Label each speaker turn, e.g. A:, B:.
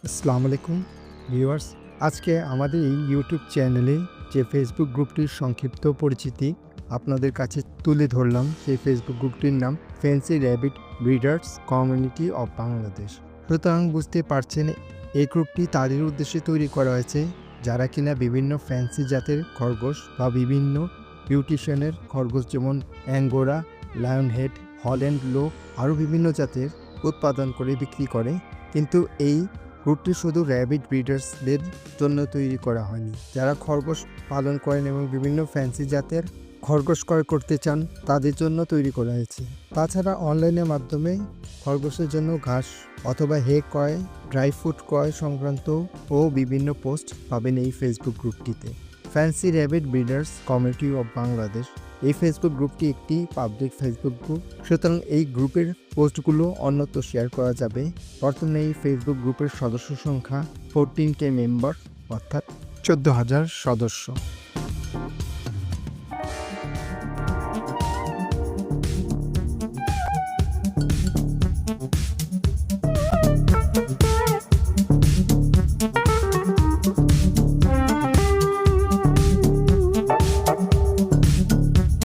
A: আসসালামু আলাইকুম ভিউয়ার্স। আজকে আমাদের এই ইউটিউব চ্যানেলে যে ফেসবুক গ্রুপটির সংক্ষিপ্ত পরিচিতি আপনাদের কাছে তুলে ধরলাম, সেই ফেসবুক গ্রুপটির নাম fancy rabbit breeders community of Bangladesh. সুতরাং বুঝতে পারছেন, এই গ্রুপটি তাদের উদ্দেশ্যে তৈরি করা হয়েছে যারা কিনা বিভিন্ন ফ্যান্সি জাতের খরগোশ বা বিভিন্ন বিউটিশিয়ানের খরগোশ, যেমন অ্যাঙ্গোরা, লায়ন হেড, হল্যান্ড লো আরও বিভিন্ন জাতের উৎপাদন করে বিক্রি করে। কিন্তু এই গ্রুপটি শুধু র্যাবিট ব্রিডার্সদের জন্য তৈরি করা হয়নি। যারা খরগোশ পালন করেন এবং বিভিন্ন ফ্যান্সি জাতের খরগোশ ক্রয় করতে চান, তাদের জন্য তৈরি করা হয়েছে। তাছাড়া অনলাইনের মাধ্যমে খরগোশের জন্য ঘাস অথবা হে ক্রয়, ড্রাই ফ্রুট ক্রয় সংক্রান্ত ও বিভিন্ন পোস্ট পাবেন এই ফেসবুক গ্রুপটিতে। Fancy rabbit breeders community of Bangladesh এই ফেসবুক গ্রুপটি একটি পাবলিক ফেসবুক গ্রুপ, সুতরাং এই গ্রুপের পোস্টগুলো অন্যত্র শেয়ার করা যাবে। বর্তমানে এই ফেসবুক গ্রুপের সদস্য সংখ্যা 14K মেম্বার, অর্থাৎ 14,000 সদস্য।